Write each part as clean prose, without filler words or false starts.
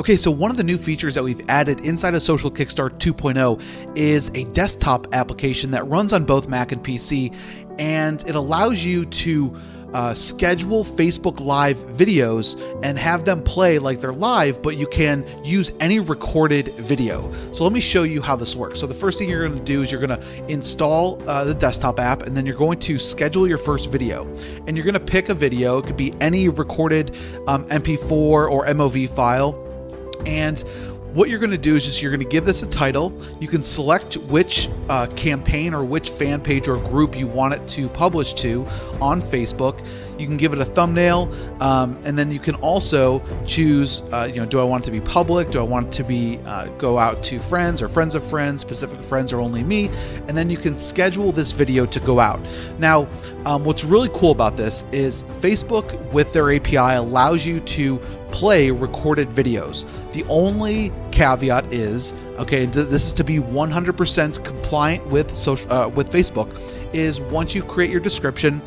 Okay, so one of the new features that we've added inside of Social Kickstart 2.0 is a desktop application that runs on both Mac and PC, and it allows you to schedule Facebook Live videos and have them play like they're live, but you can use any recorded video. So let me show you how this works. So the first thing you're going to do is you're going to install the desktop app, and then you're going to schedule your first video. And you're going to pick a video. It could be any recorded MP4 or MOV file. And what you're going to do is just you're going to give this a title. You can select which campaign or which fan page or group you want it to publish to on Facebook. You can give it a thumbnail, and then you can also choose, do I want it to be public? Do I want it to be go out to friends or friends of friends, specific friends, or only me? And then you can schedule this video to go out. Now, what's really cool about this is Facebook, with their API, allows you to play recorded videos. The only caveat is, okay, this is to be 100% compliant with Facebook, is once you create your description,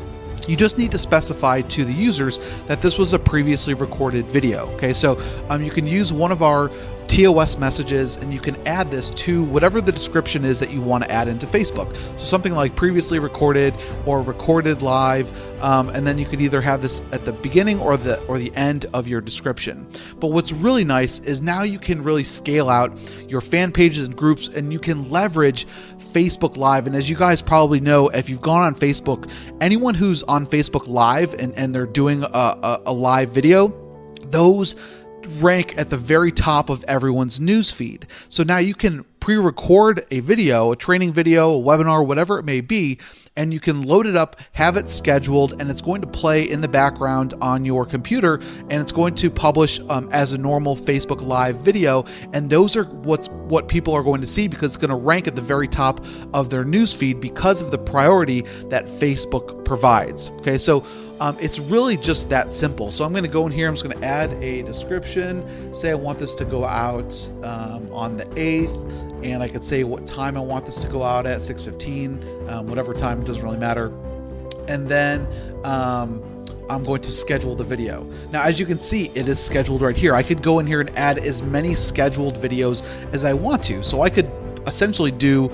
you just need to specify to the users that this was a previously recorded video. Okay, so you can use one of our TOS messages, and you can add this to whatever the description is that you want to add into Facebook. So something like previously recorded or recorded live, and then you can either have this at the beginning or the end of your description. But what's really nice is now you can really scale out your fan pages and groups, and you can leverage Facebook Live. And as you guys probably know, if you've gone on Facebook, anyone who's on Facebook Live and they're doing a live video, those rank at the very top of everyone's news feed. So now you can pre-record a video, a training video, a webinar, whatever it may be, and you can load it up, have it scheduled, and it's going to play in the background on your computer, and it's going to publish as a normal Facebook Live video. And those are what people are going to see, because it's going to rank at the very top of their news feed because of the priority that Facebook provides. Okay, so it's really just that simple. So I'm going to go in here, I'm just going to add a description, say I want this to go out on the 8th, and I could say what time I want this to go out at, 6:15, whatever time, it doesn't really matter. And then I'm going to schedule the video. Now, as you can see, it is scheduled right here. I could go in here and add as many scheduled videos as I want to. So I could essentially do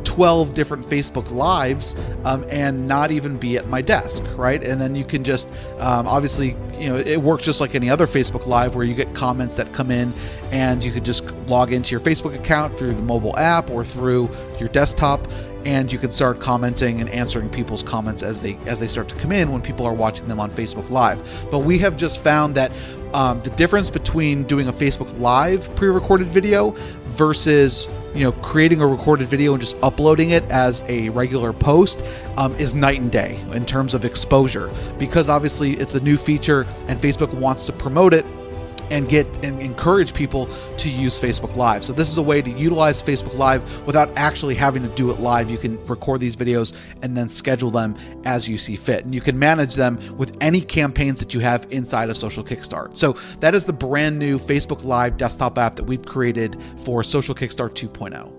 12 different Facebook Lives and not even be at my desk, right? And then you can just obviously it works just like any other Facebook Live, where you get comments that come in, and you could just log into your Facebook account through the mobile app or through your desktop, and you can start commenting and answering people's comments as they start to come in when people are watching them on Facebook Live. But we have just found that the difference between doing a Facebook Live pre-recorded video versus creating a recorded video and just uploading it as a regular post is night and day in terms of exposure, because obviously it's a new feature and Facebook wants to promote it and encourage people to use Facebook Live. So this is a way to utilize Facebook Live without actually having to do it live. You can record these videos and then schedule them as you see fit. And you can manage them with any campaigns that you have inside of Social Kickstart. So that is the brand new Facebook Live desktop app that we've created for Social Kickstart 2.0.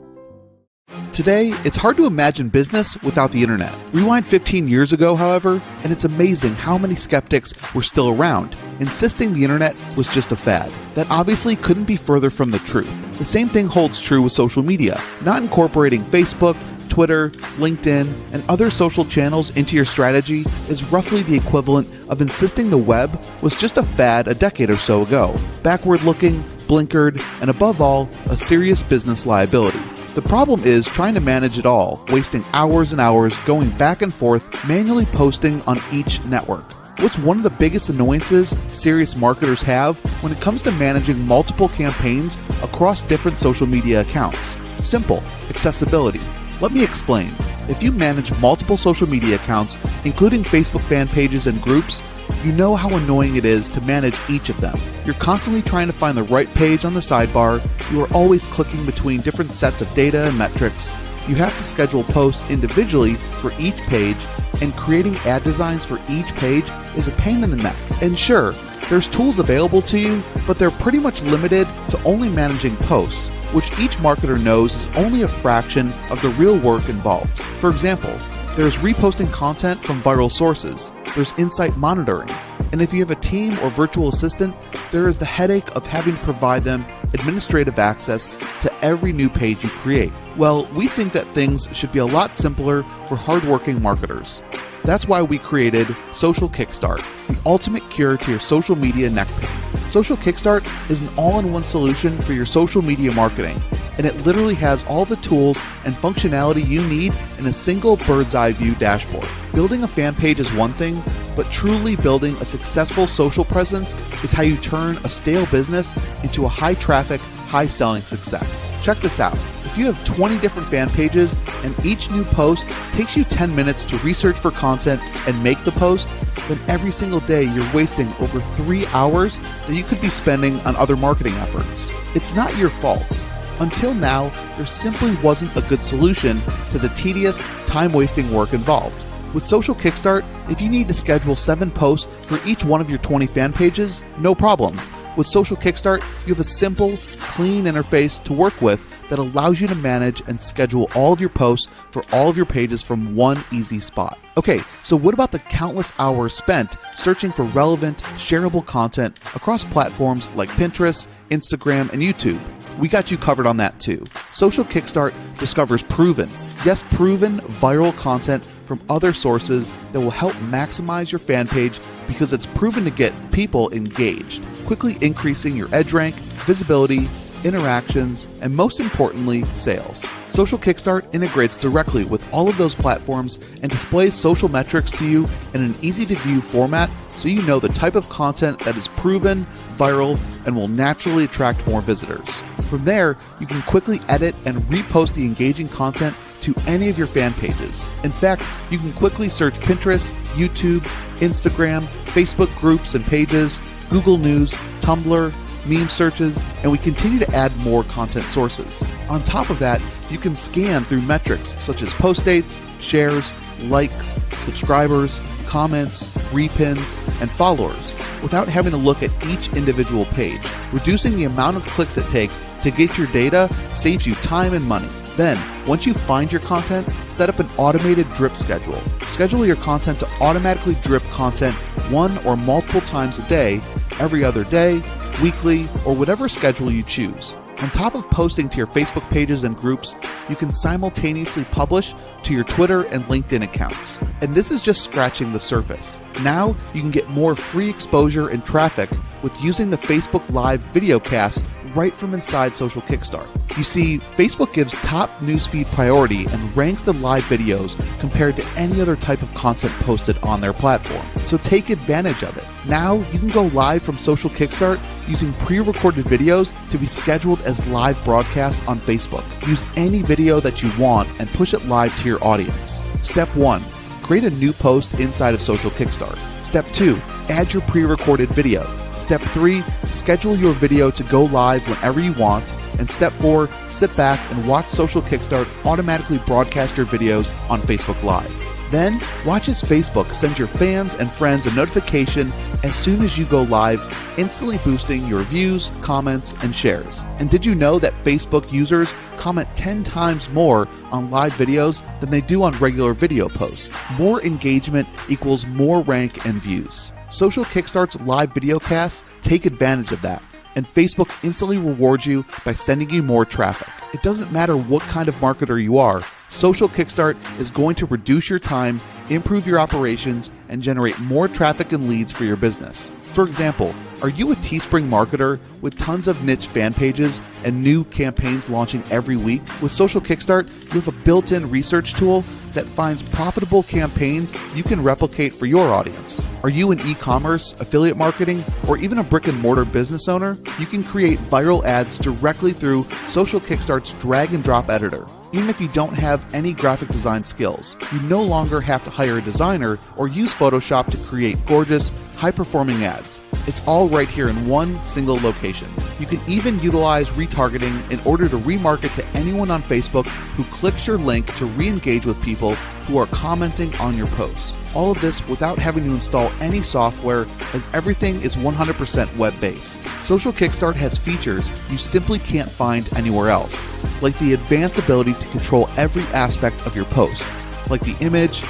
Today, it's hard to imagine business without the internet. Rewind 15 years ago, however, and it's amazing how many skeptics were still around, insisting the internet was just a fad. That obviously couldn't be further from the truth. The same thing holds true with social media. Not incorporating Facebook, Twitter, LinkedIn, and other social channels into your strategy is roughly the equivalent of insisting the web was just a fad a decade or so ago. Backward-looking, blinkered, and above all, a serious business liability. The problem is trying to manage it all, wasting hours and hours going back and forth, manually posting on each network. What's one of the biggest annoyances serious marketers have when it comes to managing multiple campaigns across different social media accounts? Simple: accessibility. Let me explain. If you manage multiple social media accounts, including Facebook fan pages and groups, you know how annoying it is to manage each of them. You're constantly trying to find the right page on the sidebar. You are always clicking between different sets of data and metrics. You have to schedule posts individually for each page, and creating ad designs for each page is a pain in the neck. And sure, there's tools available to you, but they're pretty much limited to only managing posts, which each marketer knows is only a fraction of the real work involved. For example, there's reposting content from viral sources, there's insight monitoring, And if you have a team or virtual assistant, there is the headache of having to provide them administrative access to every new page you create. Well, we think that things should be a lot simpler for hardworking marketers. That's why we created Social Kickstart, the ultimate cure to your social media neck pain. Social Kickstart is an all-in-one solution for your social media marketing, and it literally has all the tools and functionality you need in a single bird's-eye view dashboard. Building a fan page is one thing, but truly building a successful social presence is how you turn a stale business into a high-traffic, high-selling success. Check this out. If you have 20 different fan pages and each new post takes you 10 minutes to research for content and make the post, then every single day you're wasting over 3 hours that you could be spending on other marketing efforts. It's not your fault. Until now, there simply wasn't a good solution to the tedious, time-wasting work involved. With Social Kickstart, if you need to schedule 7 posts for each one of your 20 fan pages, no problem. With Social Kickstart, you have a simple, clean interface to work with that allows you to manage and schedule all of your posts for all of your pages from one easy spot. Okay, so what about the countless hours spent searching for relevant, shareable content across platforms like Pinterest, Instagram, and YouTube? We got you covered on that too. Social Kickstart discovers proven viral content from other sources that will help maximize your fan page because it's proven to get people engaged, quickly increasing your edge rank, visibility, interactions, and most importantly, sales. Social Kickstart integrates directly with all of those platforms and displays social metrics to you in an easy-to-view format so you know the type of content that is proven, viral, and will naturally attract more visitors. From there, you can quickly edit and repost the engaging content to any of your fan pages. In fact, you can quickly search Pinterest, YouTube, Instagram, Facebook groups and pages, Google News, Tumblr, meme searches, and we continue to add more content sources. On top of that, you can scan through metrics such as post dates, shares, likes, subscribers, comments, repins, and followers without having to look at each individual page. Reducing the amount of clicks it takes to get your data saves you time and money. Then, once you find your content, set up an automated drip schedule. Schedule your content to automatically drip content one or multiple times a day, every other day, weekly, or whatever schedule you choose. On top of posting to your Facebook pages and groups, you can simultaneously publish to your Twitter and LinkedIn accounts. And this is just scratching the surface. Now you can get more free exposure and traffic with using the Facebook Live videocast right from inside Social Kickstart. You see, Facebook gives top newsfeed priority and ranks the live videos compared to any other type of content posted on their platform. So take advantage of it. Now you can go live from Social Kickstart using pre-recorded videos to be scheduled as live broadcasts on Facebook. Use any video that you want and push it live to your audience. Step 1. Create a new post inside of Social Kickstart. Step 2. Add your pre-recorded video. Step 3, schedule your video to go live whenever you want. And Step 4, sit back and watch Social Kickstart automatically broadcast your videos on Facebook Live. Then, watch as Facebook sends your fans and friends a notification as soon as you go live, instantly boosting your views, comments, and shares. And did you know that Facebook users comment 10 times more on live videos than they do on regular video posts? More engagement equals more rank and views. Social Kickstart's live videocasts take advantage of that, and Facebook instantly rewards you by sending you more traffic. It doesn't matter what kind of marketer you are, Social Kickstart is going to reduce your time, improve your operations, and generate more traffic and leads for your business. For example, are you a Teespring marketer with tons of niche fan pages and new campaigns launching every week? With Social Kickstart, you have a built-in research tool that finds profitable campaigns you can replicate for your audience. Are you an e-commerce, affiliate marketing, or even a brick-and-mortar business owner? You can create viral ads directly through Social Kickstart's drag-and-drop editor. Even if you don't have any graphic design skills, you no longer have to hire a designer or use Photoshop to create gorgeous, high-performing ads. It's all right here in one single location. You can even utilize retargeting in order to remarket to anyone on Facebook who clicks your link to re-engage with people who are commenting on your posts. All of this without having to install any software, as everything is 100% web-based. Social Kickstart has features you simply can't find anywhere else, like the advanced ability to control every aspect of your post, like the image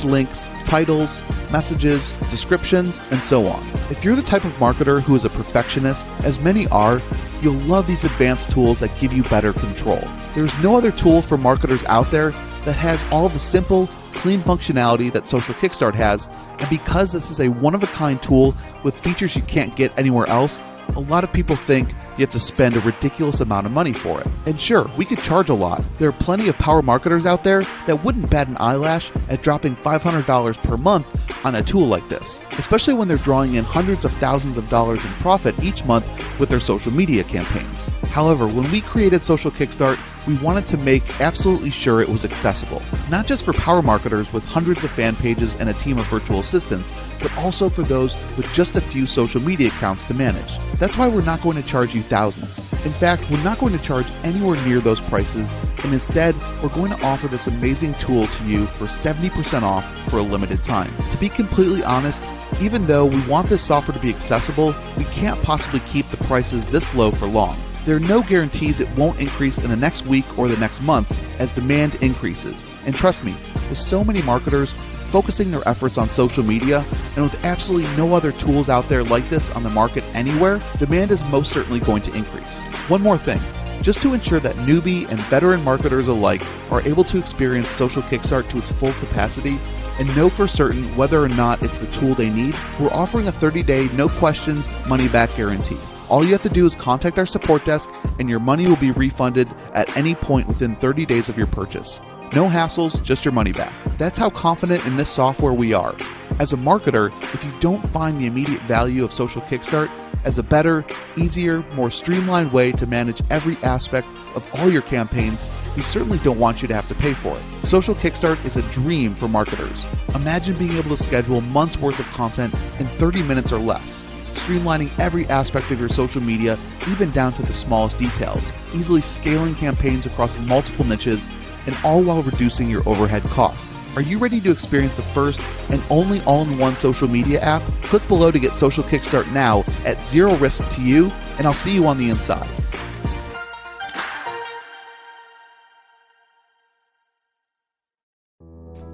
links, titles, messages, descriptions, and so on. If you're the type of marketer who is a perfectionist, as many are, you'll love these advanced tools that give you better control. There's no other tool for marketers out there that has all the simple, clean functionality that Social Kickstart has, and because this is a one-of-a-kind tool with features you can't get anywhere else, a lot of people think you have to spend a ridiculous amount of money for it. And sure, we could charge a lot. There are plenty of power marketers out there that wouldn't bat an eyelash at dropping $500 per month on a tool like this, especially when they're drawing in hundreds of thousands of dollars in profit each month with their social media campaigns. However, when we created Social Kickstart, we wanted to make absolutely sure it was accessible, not just for power marketers with hundreds of fan pages and a team of virtual assistants, but also for those with just a few social media accounts to manage. That's why we're not going to charge you thousands. In fact, we're not going to charge anywhere near those prices, and instead, we're going to offer this amazing tool to you for 70% off for a limited time. To be completely honest, even though we want this software to be accessible, we can't possibly keep the prices this low for long. There are no guarantees it won't increase in the next week or the next month as demand increases. And trust me, with so many marketers focusing their efforts on social media and with absolutely no other tools out there like this on the market anywhere, demand is most certainly going to increase. One more thing, just to ensure that newbie and veteran marketers alike are able to experience Social Kickstart to its full capacity and know for certain whether or not it's the tool they need, we're offering a 30-day, no questions, money-back guarantee. All you have to do is contact our support desk and your money will be refunded at any point within 30 days of your purchase. No hassles, just your money back. That's how confident in this software we are. As a marketer, if you don't find the immediate value of Social Kickstart as a better, easier, more streamlined way to manage every aspect of all your campaigns, we certainly don't want you to have to pay for it. Social Kickstart is a dream for marketers. Imagine being able to schedule months worth of content in 30 minutes or less, streamlining every aspect of your social media, even down to the smallest details, easily scaling campaigns across multiple niches, and all while reducing your overhead costs. Are you ready to experience the first and only all-in-one social media app? Click below to get Social Kickstart now at zero risk to you, and I'll see you on the inside.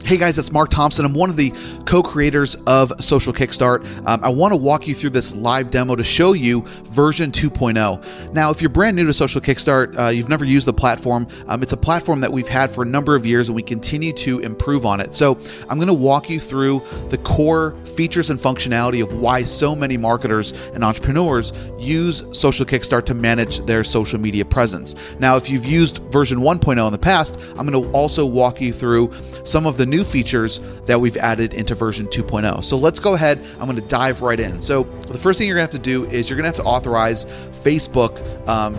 Hey guys, it's Mark Thompson. I'm one of the co-creators of Social Kickstart. I want to walk you through this live demo to show you version 2.0. Now, if you're brand new to Social Kickstart, you've never used the platform, it's a platform that we've had for a number of years and we continue to improve on it. So I'm going to walk you through the core features and functionality of why so many marketers and entrepreneurs use Social Kickstart to manage their social media presence. Now, if you've used version 1.0 in the past, I'm going to also walk you through some of the new features that we've added into version 2.0. So let's go ahead. I'm going to dive right in. So the first thing you're going to have to do is you're going to have to authorize Facebook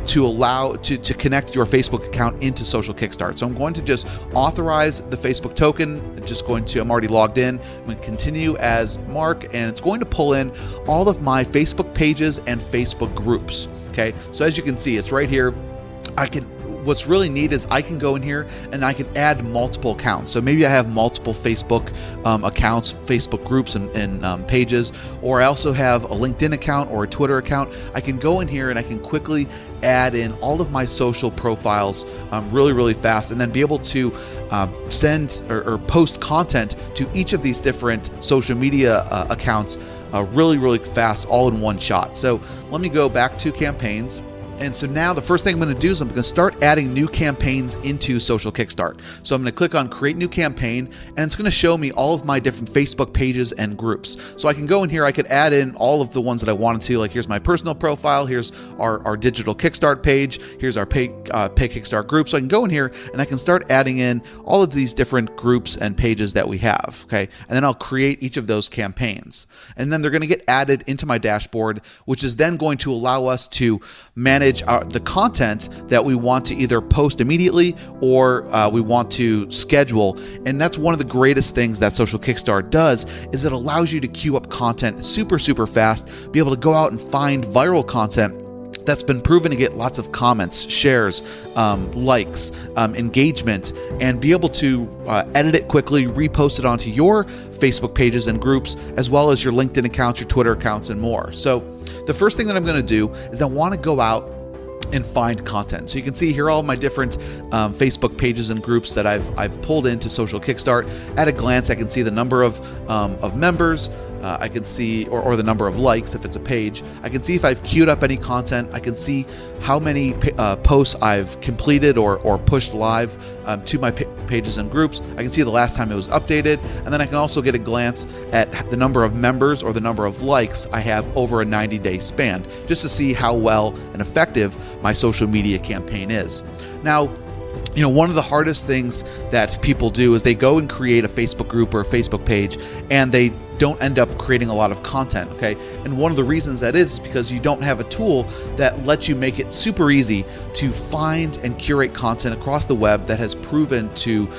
to allow to connect your Facebook account into Social Kickstart. So I'm going to just authorize the Facebook token. I'm already logged in. I'm going to continue as Mark, and it's going to pull in all of my Facebook pages and Facebook groups. Okay. So as you can see, it's right here. What's really neat is I can go in here and I can add multiple accounts. So maybe I have multiple Facebook accounts, Facebook groups and pages, or I also have a LinkedIn account or a Twitter account. I can go in here and I can quickly add in all of my social profiles really, really fast, and then be able to send or post content to each of these different social media accounts really, really fast, all in one shot. So let me go back to campaigns. And so now the first thing I'm going to do is I'm going to start adding new campaigns into Social Kickstart. So I'm going to click on Create New Campaign, and it's going to show me all of my different Facebook pages and groups. So I can go in here, I could add in all of the ones that I wanted to, like here's my personal profile, here's our digital Kickstart page, here's our Pay Kickstart group. So I can go in here and I can start adding in all of these different groups and pages that we have, okay? And then I'll create each of those campaigns. And then they're going to get added into my dashboard, which is then going to allow us to manage the content that we want to either post immediately or we want to schedule. And that's one of the greatest things that Social Kickstart does, is it allows you to queue up content super, super fast, be able to go out and find viral content that's been proven to get lots of comments, shares, likes, engagement, and be able to edit it quickly, repost it onto your Facebook pages and groups, as well as your LinkedIn accounts, your Twitter accounts, and more. So the first thing that I'm going to do is I want to go out and find content. So you can see here all of my different Facebook pages and groups that I've pulled into Social Kickstart. At a glance, I can see the number of members. I can see, or the number of likes if it's a page. I can see if I've queued up any content. I can see how many posts I've completed or pushed live to my pages and groups. I can see the last time it was updated, and then I can also get a glance at the number of members or the number of likes I have over a 90-day span, just to see how well and effective my social media campaign is. Now, one of the hardest things that people do is they go and create a Facebook group or a Facebook page, and they don't end up creating a lot of content, okay? And one of the reasons that is because you don't have a tool that lets you make it super easy to find and curate content across the web that has proven to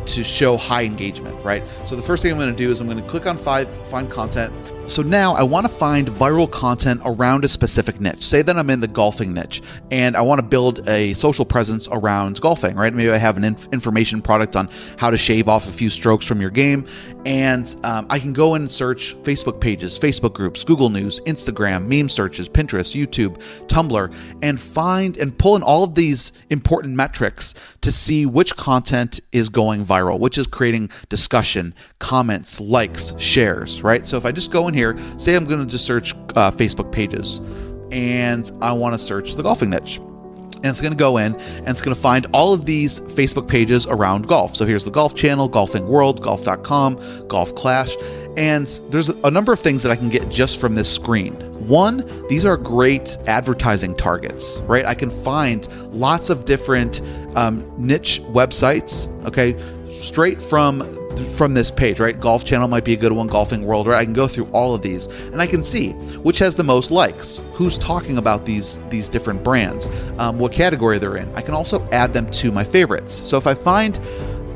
show high engagement, right? So the first thing I'm going to do is I'm going to click on find content. So now I want to find viral content around a specific niche. Say that I'm in the golfing niche and I want to build a social presence around golfing, right? Maybe I have an information product on how to shave off a few strokes from your game, and I can go in and search Facebook pages, Facebook groups, Google News, Instagram, meme searches, Pinterest, YouTube, Tumblr, and find and pull in all of these important metrics to see which content is going viral, which is creating discussion, comments, likes, shares, right? So if I just go in here, say I'm going to just search Facebook pages, and I want to search the golfing niche. And it's going to go in and it's going to find all of these Facebook pages around golf. So here's the Golf Channel, Golfing World, Golf.com, Golf Clash. And there's a number of things that I can get just from this screen. One, these are great advertising targets, right? I can find lots of different niche websites, okay, straight from this page, right? Golf Channel might be a good one, Golfing World, right? I can go through all of these and I can see which has the most likes, who's talking about these different brands, what category they're in. I can also add them to my favorites. So if I find,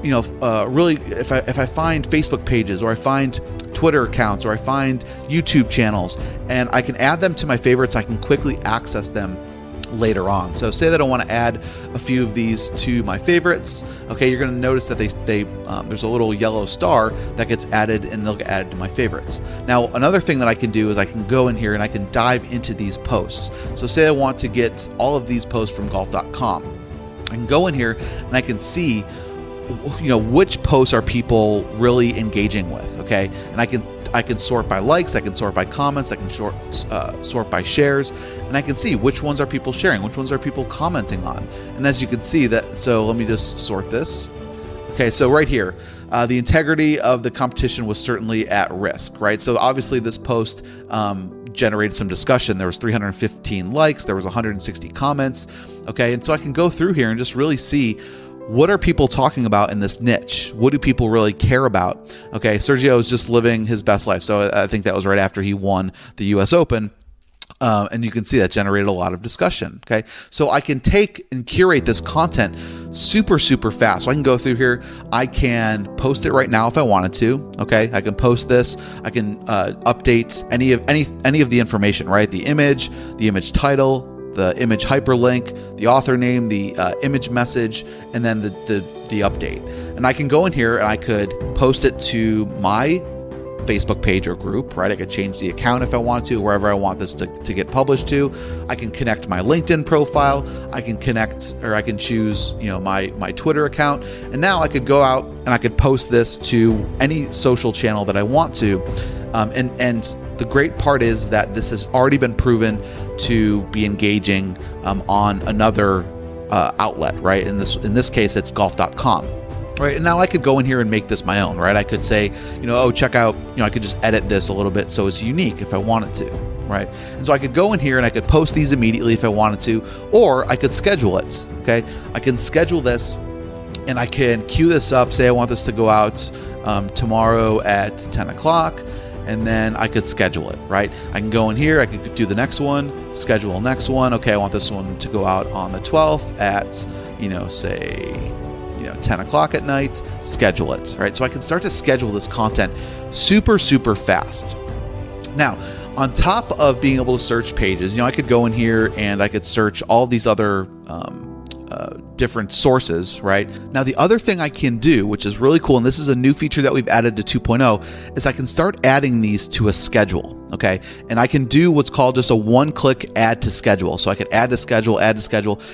if I find Facebook pages, or I find Twitter accounts, or I find YouTube channels, and I can add them to my favorites, I can quickly access them later on. So say that I want to add a few of these to my favorites. Okay, you're going to notice that there's a little yellow star that gets added, and they'll get added to my favorites. Now, another thing that I can do is I can go in here and I can dive into these posts. So say I want to get all of these posts from golf.com. I can go in here and I can see, which posts are people really engaging with. Okay, and I can sort by likes, I can sort by comments, I can sort by shares, and I can see which ones are people sharing, which ones are people commenting on. And as you can see that, so let me just sort this. Okay, so right here, the integrity of the competition was certainly at risk, right? So obviously this post generated some discussion. There was 315 likes, there was 160 comments. Okay, and so I can go through here and just really see, what are people talking about in this niche? What do people really care about? Okay, Sergio is just living his best life. So I think that was right after he won the US Open. And you can see that generated a lot of discussion. Okay, so I can take and curate this content super fast. So I can go through here. I can post it right now if I wanted to. Okay, I can post this. I can update any of the information. Right, the image title, the image hyperlink, the author name, the image message, and then the update. And I can go in here and I could post it to my Facebook page or group, right? I could change the account if I want to, wherever I want this to get published to. I can connect my LinkedIn profile. I can connect, or I can choose, my Twitter account. And now I could go out and I could post this to any social channel that I want to. And the great part is that this has already been proven to be engaging on another outlet, right? In this case, it's golf.com. Right, and now I could go in here and make this my own, right? I could say, check out, I could just edit this a little bit so it's unique if I wanted to, right? And so I could go in here and I could post these immediately if I wanted to, or I could schedule it, okay? I can schedule this and I can queue this up. Say I want this to go out tomorrow at 10 o'clock, and then I could schedule it, right? I can go in here, I could do the next one, schedule the next one. Okay, I want this one to go out on the 12th at, say, 10 o'clock at night, schedule it, right? So I can start to schedule this content super fast. Now, on top of being able to search pages, I could go in here and I could search all these other different sources, right? Now, the other thing I can do, which is really cool, and this is a new feature that we've added to 2.0, is I can start adding these to a schedule, okay? And I can do what's called just a one-click add to schedule. So I can add to schedule,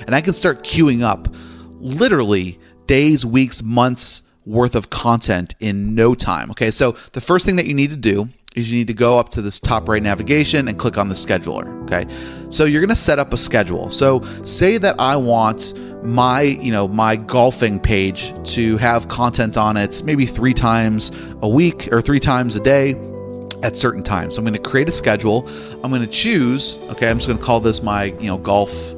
and I can start queuing up literally days, weeks, months worth of content in no time, okay? So the first thing that you need to do is you need to go up to this top right navigation and click on the scheduler, okay? So you're gonna set up a schedule. So say that I want my golfing page to have content on it maybe 3 times a week or 3 times a day at certain times. So I'm gonna create a schedule. I'm gonna choose, okay, I'm just gonna call this my golf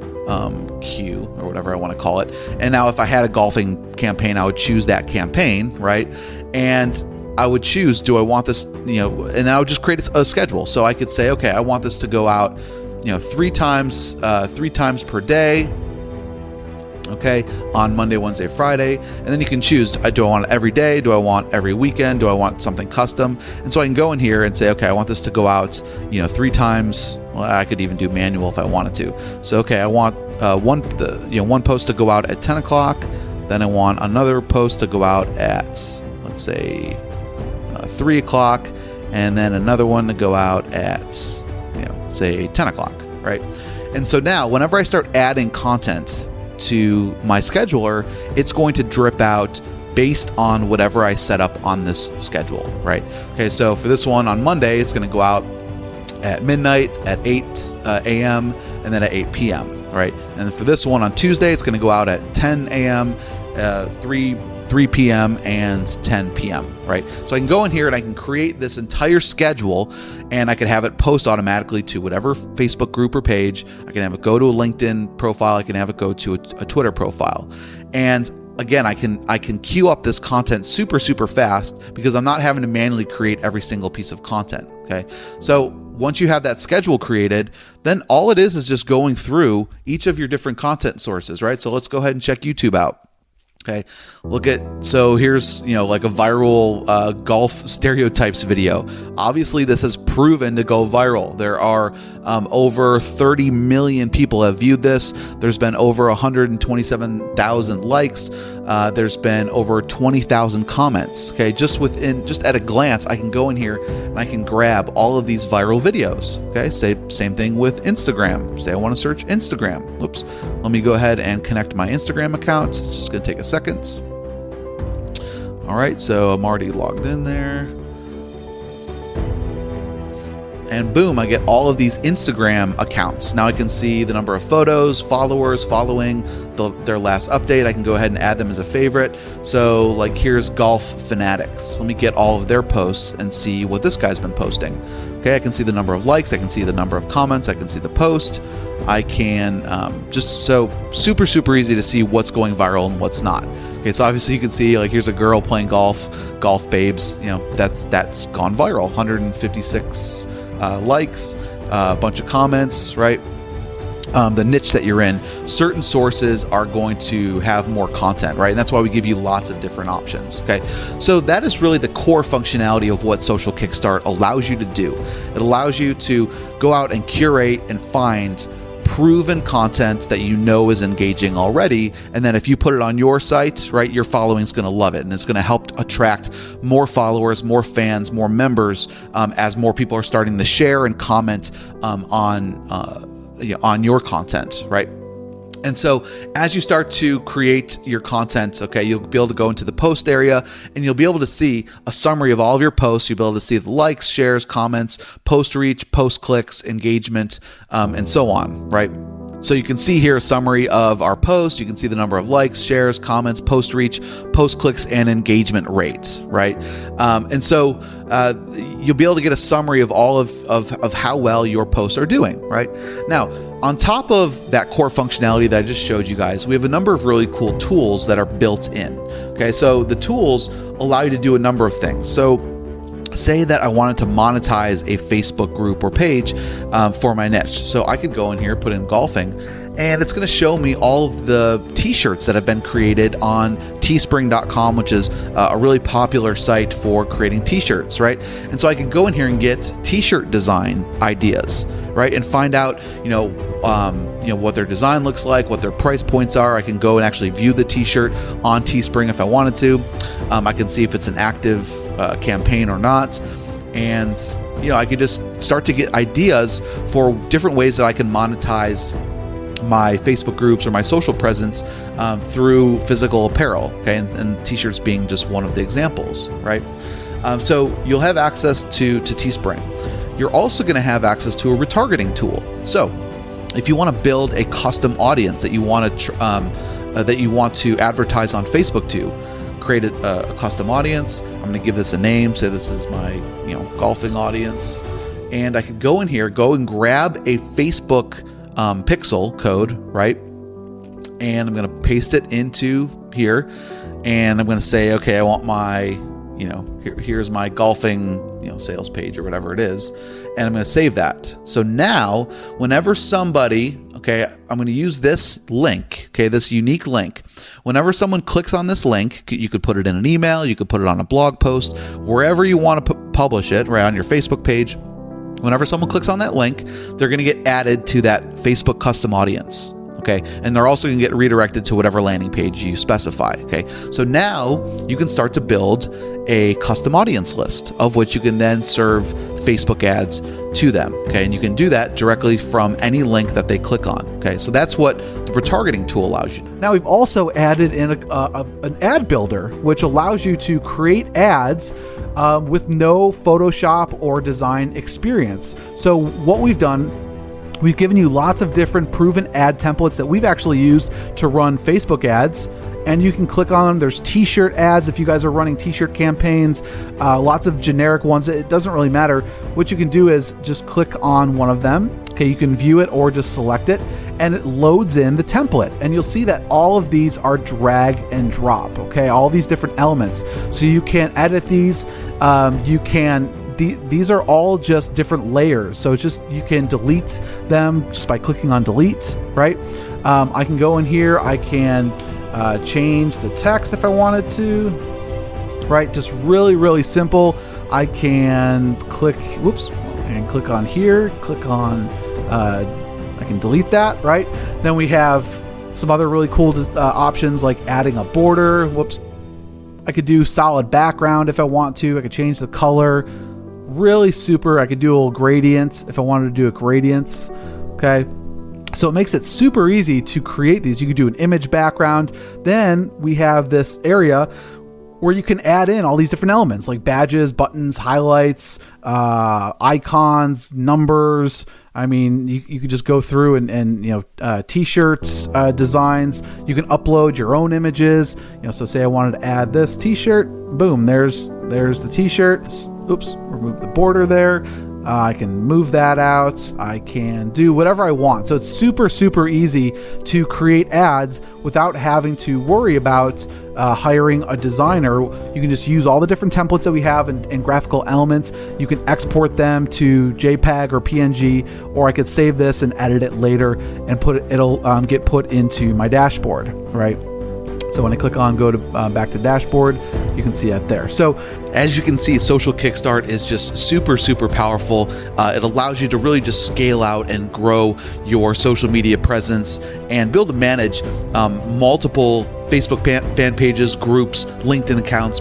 queue or whatever I want to call it. And now if I had a golfing campaign, I would choose that campaign, right? And I would choose, do I want this, and then I would just create a schedule. So I could say, okay, I want this to go out, 3 times per day, okay, on Monday, Wednesday, Friday. And then you can choose, do I want it every day? Do I want every weekend? Do I want something custom? And so I can go in here and say, okay, I want this to go out, 3 times. Well, I could even do manual if I wanted to. So, okay, I want one post to go out at 10 o'clock. Then I want another post to go out at, let's say, 3 o'clock. And then another one to go out at, say 10 o'clock, right? And so now whenever I start adding content to my scheduler, it's going to drip out based on whatever I set up on this schedule, right? Okay, so for this one on Monday, it's going to go out at midnight, at 8 a.m., and then at 8 p.m., right? And then for this one on Tuesday, it's going to go out at 10 a.m., 3 p.m., and 10 p.m., right? So I can go in here and I can create this entire schedule, and I can have it post automatically to whatever Facebook group or page. I can have it go to a LinkedIn profile. I can have it go to a Twitter profile. And again, I can queue up this content super, super fast because I'm not having to manually create every single piece of content, okay? So once you have that schedule created, then all it is just going through each of your different content sources, right? So let's go ahead and check YouTube out. Okay, so here's, like a viral golf stereotypes video. Obviously, this has proven to go viral. There are over 30 million people have viewed this. There's been over 127,000 likes. There's been over 20,000 comments. Okay, just at a glance, I can go in here and I can grab all of these viral videos. Okay, same thing with Instagram. Say I want to search Instagram. Oops, let me go ahead and connect my Instagram account. It's just going to take a second. All right, so I'm already logged in there. And boom, I get all of these Instagram accounts. Now I can see the number of photos, followers, following, their last update. I can go ahead and add them as a favorite. So like here's Golf Fanatics. Let me get all of their posts and see what this guy's been posting. Okay, I can see the number of likes. I can see the number of comments. I can see the post. I can just so super, super easy to see what's going viral and what's not. Okay, so obviously you can see like here's a girl playing golf babes. That's gone viral. 156 likes, a bunch of comments, right? The niche that you're in, certain sources are going to have more content, right? And that's why we give you lots of different options, okay? So that is really the core functionality of what Social Kickstart allows you to do. It allows you to go out and curate and find proven content that is engaging already, and then if you put it on your site, right, your following is going to love it, and it's going to help attract more followers, more fans, more members, as more people are starting to share and comment on your content, right? And so as you start to create your content, okay, you'll be able to go into the post area and you'll be able to see a summary of all of your posts. You'll be able to see the likes, shares, comments, post reach, post clicks, engagement, and so on, right? So you can see here a summary of our post. You can see the number of likes, shares, comments, post reach, post clicks, and engagement rate, right? And so you'll be able to get a summary of all of how well your posts are doing, right? Now, on top of that core functionality that I just showed you guys, we have a number of really cool tools that are built in. Okay, so the tools allow you to do a number of things. So say that I wanted to monetize a Facebook group or page for my niche. So I could go in here, put in golfing, and it's going to show me all of the t-shirts that have been created on teespring.com, which is a really popular site for creating t-shirts, right? And so I can go in here and get t-shirt design ideas, right? And find out, what their design looks like, what their price points are. I can go and actually view the t-shirt on Teespring if I wanted to. I can see if it's an active campaign or not. And, I can just start to get ideas for different ways that I can monetize my Facebook groups or my social presence through physical apparel, okay? And t-shirts being just one of the examples, right? So you'll have access to Teespring. You're also going to have access to a retargeting tool. So if you want to build a custom audience that you want to advertise on Facebook to, create a custom audience. I'm going to give this a name. Say this is my golfing audience, and I could go in here, go and grab a Facebook pixel code, right? And I'm going to paste it into here, and I'm going to say, okay, I want my here's my golfing sales page or whatever it is, and I'm going to save that. So now whenever somebody, I'm going to use this link, this unique link. Whenever someone clicks on this link, you could put it in an email, you could put it on a blog post, wherever you want to publish it, right on your Facebook page. Whenever someone clicks on that link, they're going to get added to that Facebook custom audience. Okay, and they're also going to get redirected to whatever landing page you specify. Okay, so now you can start to build a custom audience list of which you can then serve Facebook ads to them. Okay, and you can do that directly from any link that they click on. Okay, so that's what the retargeting tool allows you. Now we've also added in an ad builder, which allows you to create ads with no Photoshop or design experience. So what we've done, we've given you lots of different proven ad templates that we've actually used to run Facebook ads, and you can click on them. There's t-shirt ads if you guys are running t-shirt campaigns, lots of generic ones. It doesn't really matter. What you can do is just click on one of them. Okay, you can view it or just select it, and it loads in the template, and you'll see that all of these are drag and drop. Okay, all these different elements. So you can edit these. These are all just different layers. So it's just, you can delete them just by clicking on delete, right? I can go in here, I can change the text if I wanted to, right? Just really, really simple. I can click on here, click on, I can delete that, right? Then we have some other really cool options like adding a border. I could do solid background if I want to. I could change the color. Really super. I could do a little gradients if I wanted to do a gradients. Okay, so it makes it super easy to create these. You could do an image background. Then we have this area where you can add in all these different elements like badges, buttons, highlights, icons, numbers. I mean, you could just go through and t-shirts, designs. You can upload your own images. So say I wanted to add this t-shirt. Boom, there's the t-shirt. Oops, remove the border there. I can move that out. I can do whatever I want. So it's super, super easy to create ads without having to worry about hiring a designer. You can just use all the different templates that we have and graphical elements. You can export them to JPEG or PNG, or I could save this and edit it later and it'll get put into my dashboard, right? So when I click on go to back to dashboard, you can see that there. So as you can see, Social Kickstart is just super, super powerful. It allows you to really just scale out and grow your social media presence and be able to manage multiple Facebook fan pages, groups, LinkedIn accounts,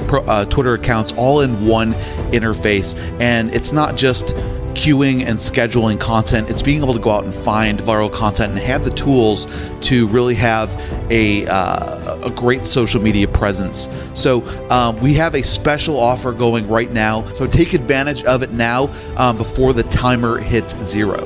Twitter accounts, all in one interface. And it's not just queuing and scheduling content, it's being able to go out and find viral content and have the tools to really have a great social media presence. So we have a special offer going right now, so take advantage of it now before the timer hits 0.